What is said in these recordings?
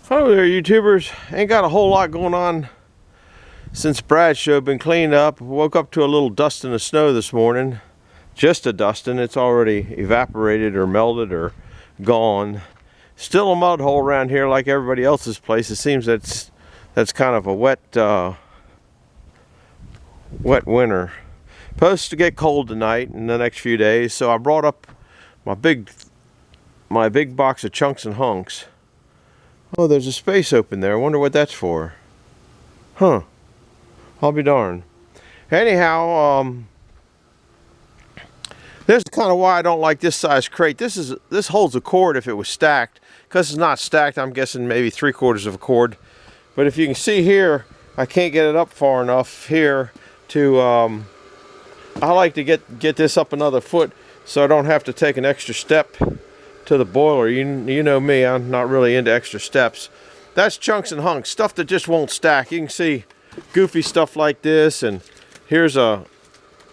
Hello there, YouTubers. Ain't got a whole lot going on since Brad's show. Been cleaned up. Woke up to a little dusting of snow this morning. Just a dusting. It's already evaporated or melted or gone. Still a mud hole around here like everybody else's place. It seems that's kind of a wet winter. Supposed to get cold tonight in the next few days, so I brought up my big box of chunks and hunks. Oh, there's a space open there. I wonder what that's for. Huh. I'll be darned. Anyhow, this is kind of why I don't like this size crate. This holds a cord if it was stacked. Because it's not stacked, I'm guessing maybe 3/4 of a cord. But if you can see here, I can't get it up far enough here to, I like to get this up another foot so I don't have to take an extra step to the boiler. You know me, I'm not really into extra steps. That's chunks and hunks, stuff that just won't stack. You can see goofy stuff like this, and here's a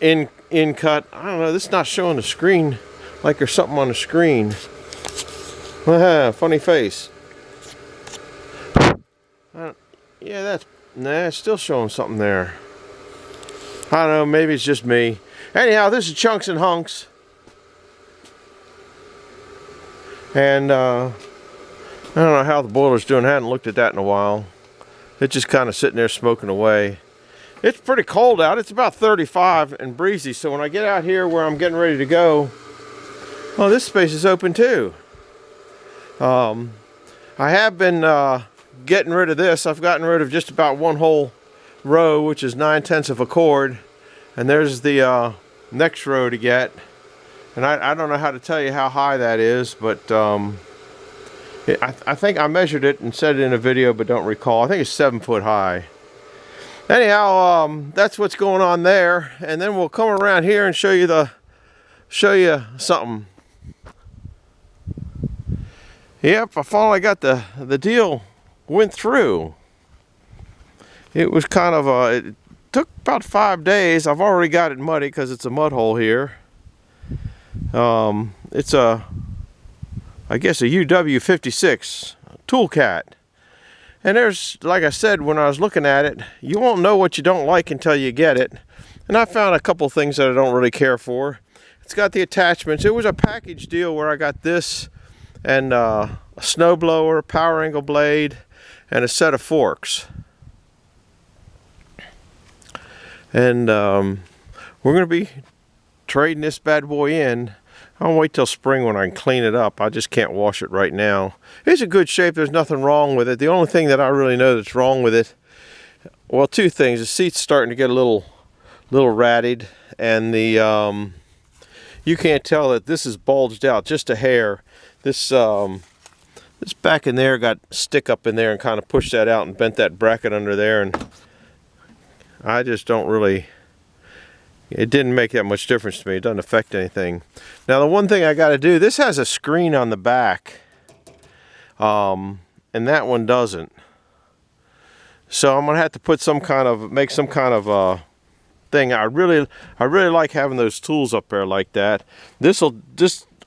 in cut. I don't know, this is not showing the screen like there's something on the screen. Funny face. Yeah, it's still showing something there. I don't know, maybe it's just me. Anyhow, this is chunks and hunks. And I don't know how the boiler's doing. I hadn't looked at that in a while. It's just kind of sitting there smoking away. It's pretty cold out. It's about 35 and breezy. So when I get out here where I'm getting ready to go, oh, this space is open too. I have been getting rid of this. I've gotten rid of just about one whole row, which is 9/10 of a cord. And there's the next row to get. And I don't know how to tell you how high that is, but I think I measured it and said it in a video, but don't recall. I think it's 7 foot high. Anyhow, that's what's going on there. And then we'll come around here and show you something. Yep, I finally got the deal went through. It was kind of it took about 5 days. I've already got it muddy because it's a mud hole here. It's I guess a UW56 Toolcat. And there's, like I said, when I was looking at it, you won't know what you don't like until you get it. And I found a couple things that I don't really care for. It's got the attachments. It was a package deal where I got this and a snowblower, a power angle blade, and a set of forks. And we're going to be trading this bad boy in. I'll wait till spring when I can clean it up. I just can't wash it right now. It's in good shape. There's nothing wrong with it. The only thing that I really know that's wrong with it, well, two things. The seat's starting to get a little ratted, and the you can't tell that this is bulged out just a hair. This back in there got stick up in there and kind of pushed that out and bent that bracket under there, and I just don't really. It didn't make that much difference to me. It doesn't affect anything. Now the one thing I got to do, this has a screen on the back, and that one doesn't. So I'm gonna have to put make some kind of thing. I really like having those tools up there like that.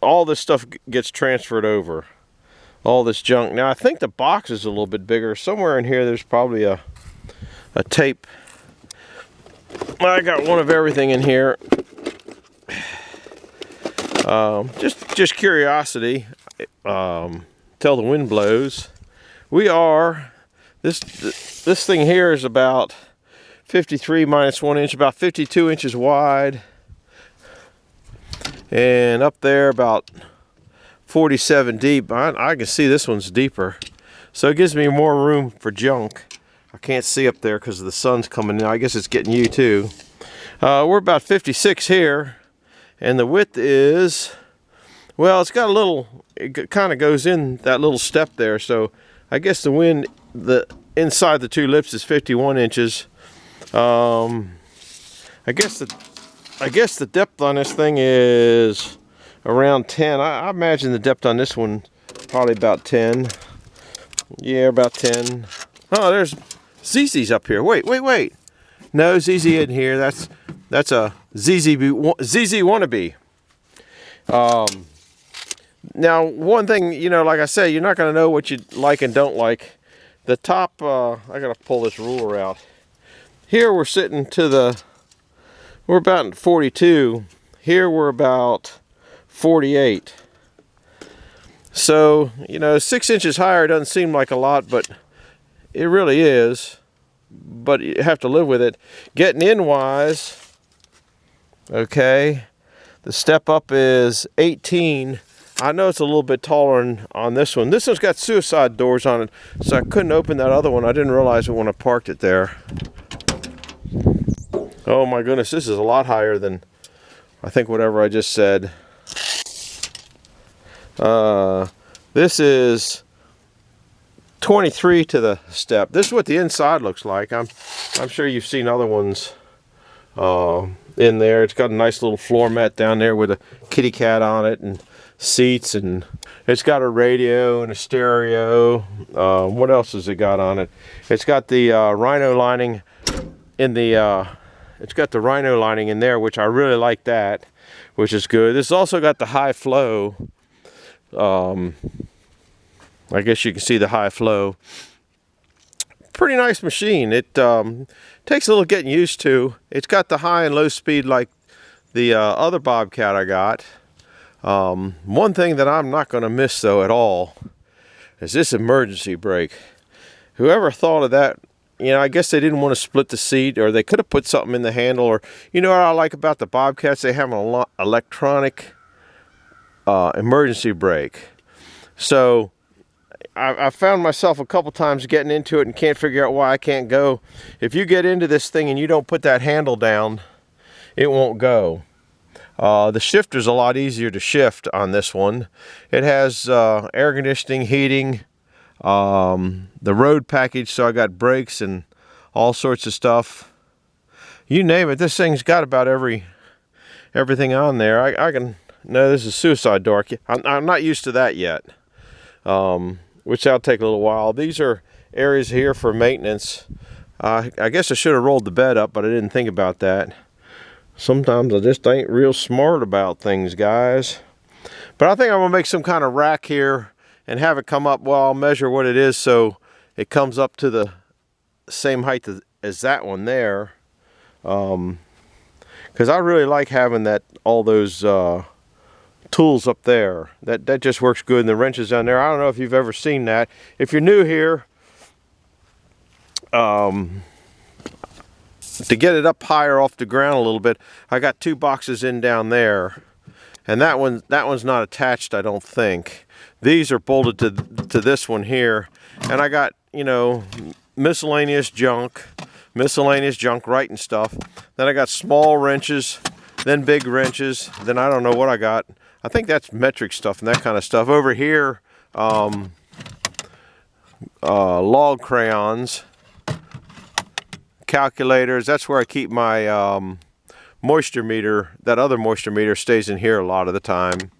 All this stuff gets transferred over. All this junk. Now I think the box is a little bit bigger. Somewhere in here there's probably a tape. I got one of everything in here. Just curiosity. Till the wind blows. This thing here is about 53 minus 1 inch, about 52 inches wide, and up there about 47 deep. I can see this one's deeper, so it gives me more room for junk. I can't see up there because the sun's coming in. I guess it's getting you too. We're about 56 here, and the width is, well, it's got it kind of goes in that little step there. So I guess the inside the two lips is 51 inches. I guess the depth on this thing is around 10. I imagine the depth on this one probably about 10. Yeah, about 10. Oh, there's ZZ's up here. Wait. No, ZZ isn't here. That's a ZZ wannabe. Now, one thing, you know, like I said, you're not going to know what you like and don't like. The top, I got to pull this ruler out. Here we're sitting we're about 42. Here we're about 48. So, you know, 6 inches higher doesn't seem like a lot, but it really is. But you have to live with it. Getting in wise, okay, the step up is 18. I know it's a little bit taller on this one. This one's got suicide doors on it, so I couldn't open that other one. I didn't realize it when I parked it there. Oh my goodness, this is a lot higher than I think whatever I just said. This is 23 to the step. This is what the inside looks like. I'm sure you've seen other ones in there. It's got a nice little floor mat down there with a kitty cat on it and seats, and it's got a radio and a stereo. What else has it got on it? It's got the Rhino lining in the it's got the Rhino lining in there, which I really like that, which is good. This also got the high flow. I guess you can see the high flow. Pretty nice machine. It takes a little getting used to. It's got the high and low speed like the other Bobcat I got. One thing that I'm not going to miss though at all is this emergency brake. Whoever thought of that, you know, I guess they didn't want to split the seat, or they could have put something in the handle. Or, you know what I like about the Bobcats? They have an electronic emergency brake. So I found myself a couple times getting into it and can't figure out why I can't go. If you get into this thing and you don't put that handle down, it won't go. The shifter's a lot easier to shift on this one. It has air conditioning, heating, the road package, so I got brakes and all sorts of stuff. You name it, this thing's got about everything on there. I can. No, this is suicide door. I'm not used to that yet, which that'll take a little while. These are areas here for maintenance. I guess I should have rolled the bed up, but I didn't think about that. Sometimes I just ain't real smart about things, guys. But I think I'm going to make some kind of rack here and have it come up. Well, I'll measure what it is so it comes up to the same height as that one there. Because I really like having all those tools up there. That just works good, and the wrenches down there. I don't know if you've ever seen that. If you're new here, to get it up higher off the ground a little bit, I got 2 boxes in down there, and that one's not attached, I don't think. These are bolted to this one here, and I got, you know, miscellaneous junk writing stuff. Then I got small wrenches, then big wrenches, then I don't know what I got. I think that's metric stuff and that kind of stuff. Over here, log crayons, calculators. That's where I keep my moisture meter. That other moisture meter stays in here a lot of the time.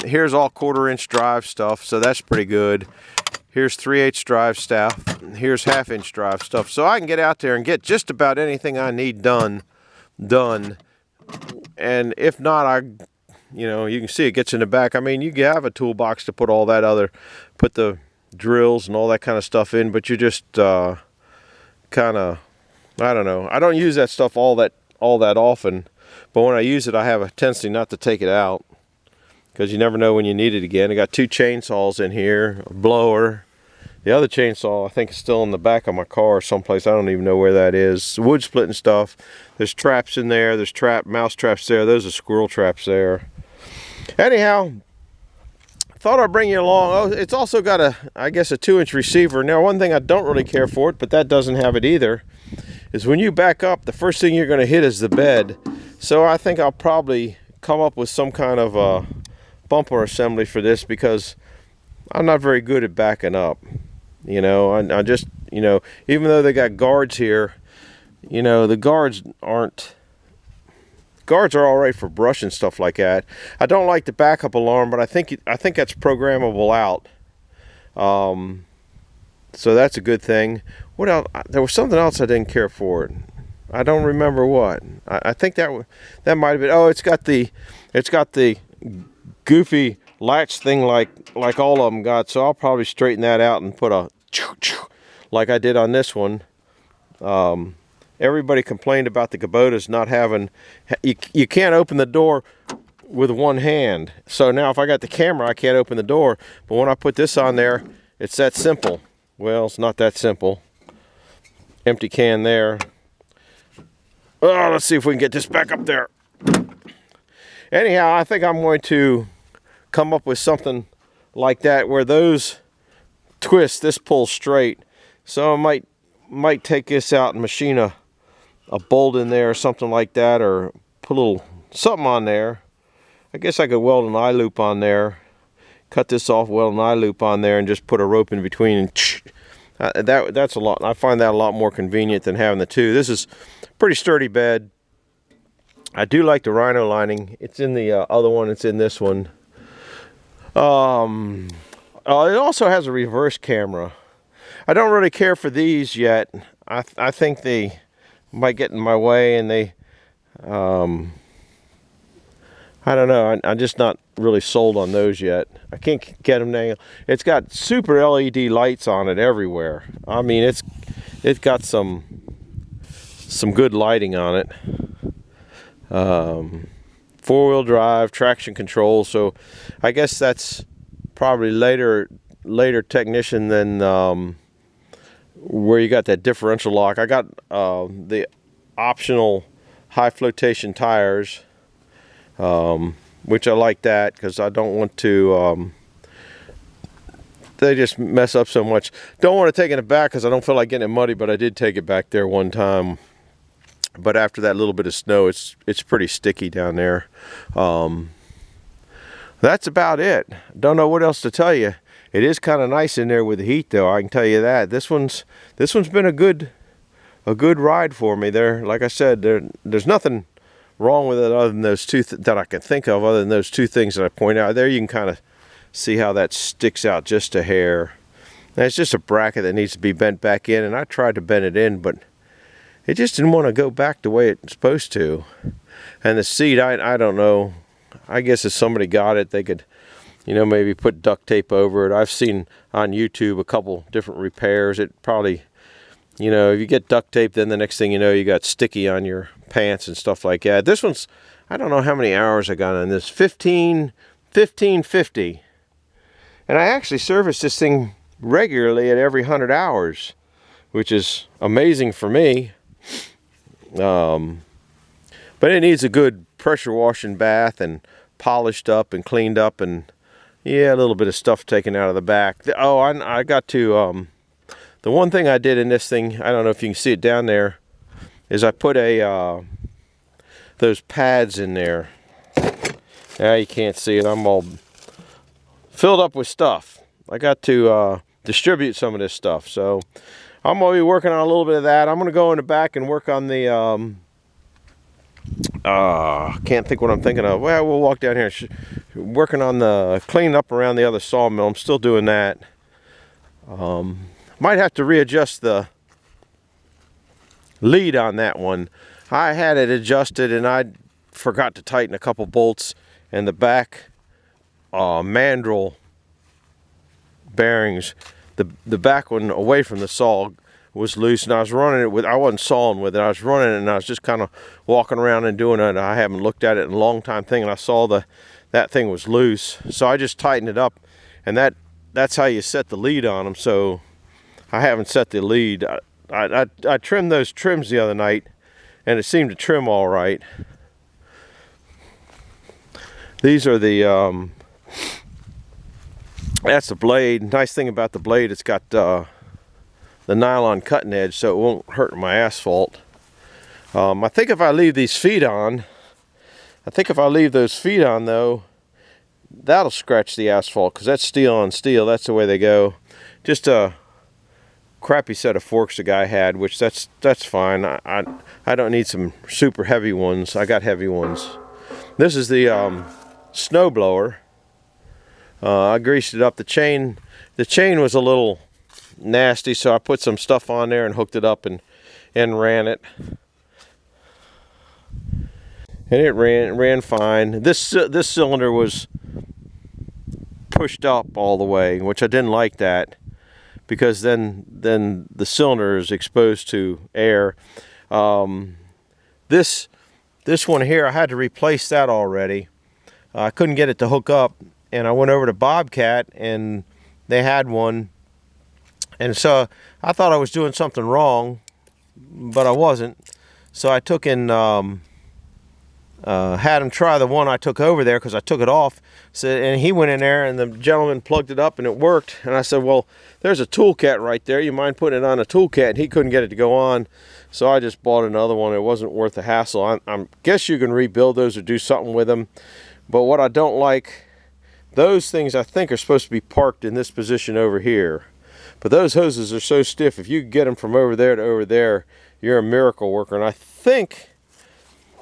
Here's all 1/4 inch drive stuff, so that's pretty good. Here's 3/8 drive stuff. Here's 1/2 inch drive stuff. So I can get out there and get just about anything I need done. And if not, you know, you can see it gets in the back. I mean, you have a toolbox to put all that put the drills and all that kind of stuff in, but you just kind of, I don't know. I don't use that stuff all that often, but when I use it, I have a tendency not to take it out because you never know when you need it again. I got 2 chainsaws in here, a blower. The other chainsaw I think is still in the back of my car someplace. I don't even know where that is. Wood splitting stuff. There's traps in there. There's mouse traps there. Those are squirrel traps there. Anyhow, thought I'd bring you along. Oh, it's also got I guess a 2-inch receiver. Now, one thing I don't really care for it, but that doesn't have it either, is when you back up, the first thing you're going to hit is the bed. So I think I'll probably come up with some kind of a bumper assembly for this because I'm not very good at backing up. You know, I just, you know, even though they got guards here, you know, the guards are all right for brush and stuff like that. I don't like the backup alarm, but I think that's programmable out. So that's a good thing. What else? There was something else I didn't care for. I don't remember what. I think that might have been. Oh, it's got the goofy latch thing like all of them got, so I'll probably straighten that out and put a like I did on this one. Everybody complained about the Kubotas not having, you can't open the door with one hand. So now if I got the camera, I can't open the door, but when I put this on there, it's that simple. Well, it's not that simple. Empty can there. Oh, let's see if we can get this back up there. Anyhow, I think I'm going to come up with something like that where those twist, this pulls straight. So I might take this out and machine a bolt in there or something like that, or put a little something on there. I guess I could weld an eye loop on there, cut this off, weld an eye loop on there, and just put a rope in between, and that's a lot. I find that a lot more convenient than having the two. This is pretty sturdy bed. I do like the Rhino lining. It's in the other one. It's in this one. It also has a reverse camera. I don't really care for these yet. I think they might get in my way, and they, I don't know. I'm just not really sold on those yet. I can't get them now. It's got super LED lights on it everywhere. I mean, it's got some good lighting on it. Four-wheel drive, traction control. So I guess that's probably later technician than where you got that differential lock. I got the optional high flotation tires, which I like that because I don't want to, they just mess up so much. Don't want to take it back because I don't feel like getting it muddy, but I did take it back there one time. But after that little bit of snow, it's pretty sticky down there. That's about it. Don't know what else to tell you. It is kind of nice in there with the heat, though. I can tell you that. This one's been a good ride for me. There, like I said, there's nothing wrong with it other than those two that I can think of. Other than those two things that I point out there, you can kind of see how that sticks out just a hair. And it's just a bracket that needs to be bent back in, and I tried to bend it in, but it just didn't want to go back the way it's supposed to. And the seat, I don't know. I guess if somebody got it, they could, maybe put duct tape over it. I've seen on YouTube a couple different repairs. It probably, if you get duct tape, then the next thing you know, you got sticky on your pants and stuff like that. This one's, I don't know how many hours I got on this. 1550. And I actually service this thing regularly at every 100 hours, which is amazing for me. But it needs a good pressure washing bath and polished up and cleaned up, and yeah, a little bit of stuff taken out of the back. Oh, I got to, the one thing I did in this thing, I don't know if you can see it down there, is I put those pads in there. Yeah, you can't see it. I'm all filled up with stuff. I got to distribute some of this stuff, so I'm going to be working on a little bit of that. I'm going to go in the back and work on the, can't think what I'm thinking of. Well, we'll walk down here. Working on the cleaning up around the other sawmill. I'm still doing that. Might have to readjust the lead on that one. I had it adjusted and I forgot to tighten a couple bolts, and the back mandrel bearings, the back one away from the saw was loose, and I was running it with, I wasn't sawing with it, I was running it and I was just kind of walking around and doing it. I haven't looked at it in a long time thing, and I saw that thing was loose, so I just tightened it up, and that's how you set the lead on them. So I haven't set the lead. I trimmed those trims the other night, and it seemed to trim all right. These are the that's the blade. Nice thing about the blade, it's got the nylon cutting edge, so it won't hurt my asphalt. I think if I leave these feet on, those feet on though, that'll scratch the asphalt, because that's steel on steel. That's the way they go. Just a crappy set of forks the guy had, which that's fine. I don't need some super heavy ones. I got heavy ones. This is the snow blower. I greased it up. The chain was a little nasty, so I put some stuff on there and hooked it up and ran it. And it ran fine. This cylinder was pushed up all the way, which I didn't like that, because then the cylinder is exposed to air. This one here, I had to replace that already. I couldn't get it to hook up, and I went over to Bobcat and they had one, and so I thought I was doing something wrong, but I wasn't. So I took in had him try the one I took over there, because I took it off. So, and he went in there and the gentleman plugged it up and it worked. And I said, well, there's a tool cat right there. You mind putting it on a tool cat? And he couldn't get it to go on. So I just bought another one. It wasn't worth the hassle. I guess you can rebuild those or do something with them. But what I don't like, those things I think are supposed to be parked in this position over here. But those hoses are so stiff, if you get them from over there to over there, you're a miracle worker. And I think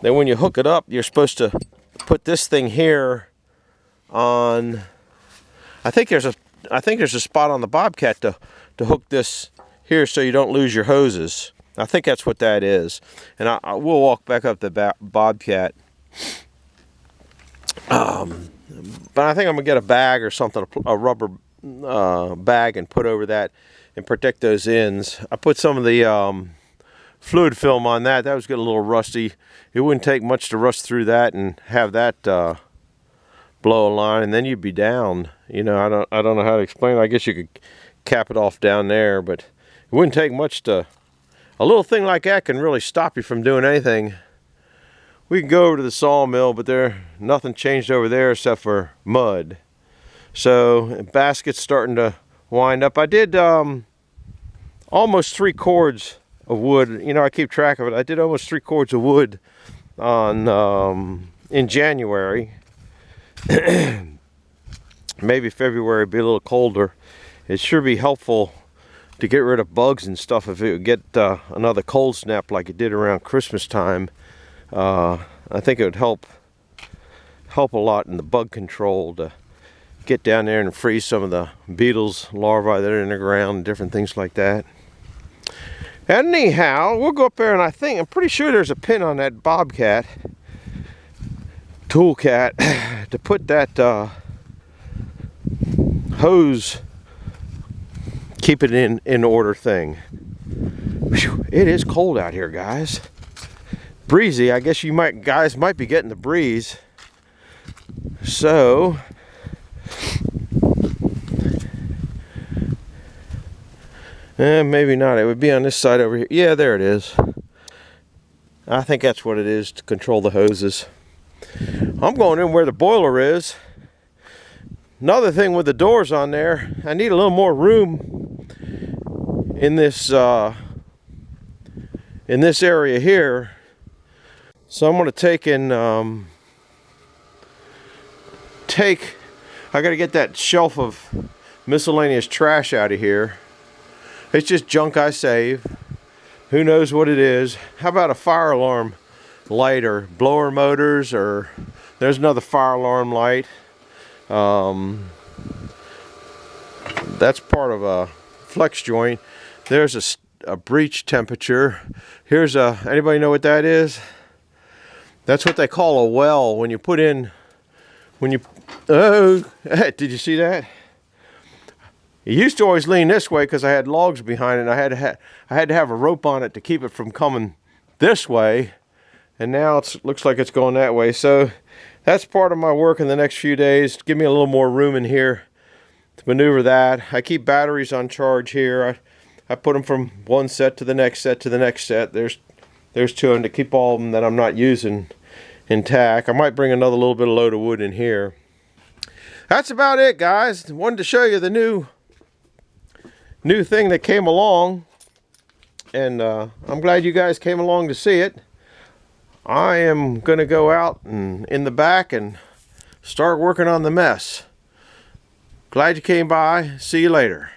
that when you hook it up, you're supposed to put this thing here on, I think there's a spot on the Bobcat to hook this here so you don't lose your hoses. I think that's what that is. And I will walk back up the Bobcat. But I think I'm gonna get a bag or something, a rubber bag, and put over that and protect those ends. I put some of the fluid film on that. That was getting a little rusty. It wouldn't take much to rust through that and have that blow a line, and then you'd be down. You know, I don't know how to explain it. I guess you could cap it off down there, but it wouldn't take much to. A little thing like that can really stop you from doing anything. We can go over to the sawmill, but nothing changed over there except for mud. So basket's starting to wind up. I did almost 3 cords of wood. You know, I keep track of it. I did almost 3 cords of wood on in January. Maybe February be a little colder. It sure be helpful to get rid of bugs and stuff if it would get another cold snap like it did around Christmas time. I think it would help a lot in the bug control to get down there and freeze some of the beetles, larvae that are in the ground, and different things like that. Anyhow, we'll go up there, and I'm pretty sure there's a pin on that Bobcat tool cat to put that hose, keep it in order thing. Whew, it is cold out here, guys. Breezy. I guess guys might be getting the breeze. So maybe not. It would be on this side over here. Yeah, there it is. I think that's what it is, to control the hoses. I'm going in where the boiler is. Another thing with the doors on there, I need a little more room in this area here. So I'm going to take and I got to get that shelf of miscellaneous trash out of here. It's just junk I save. Who knows what it is? How about a fire alarm light, or blower motors, or there's another fire alarm light. That's part of a flex joint. There's a breech temperature. Here's anybody know what that is? That's what they call a well when you put in, oh, did you see that? It used to always lean this way because I had logs behind it, and I had to have a rope on it to keep it from coming this way. And now it looks like it's going that way. So that's part of my work in the next few days. Give me a little more room in here to maneuver that. I keep batteries on charge here. I put them from one set to the next set to the next set. There's 2 of them to keep all of them that I'm not using intact. I might bring another little bit of load of wood in here. That's about it, guys. Wanted to show you the new thing that came along, and I'm glad you guys came along to see it. I am going to go out and in the back and start working on the mess. Glad you came by. See you later.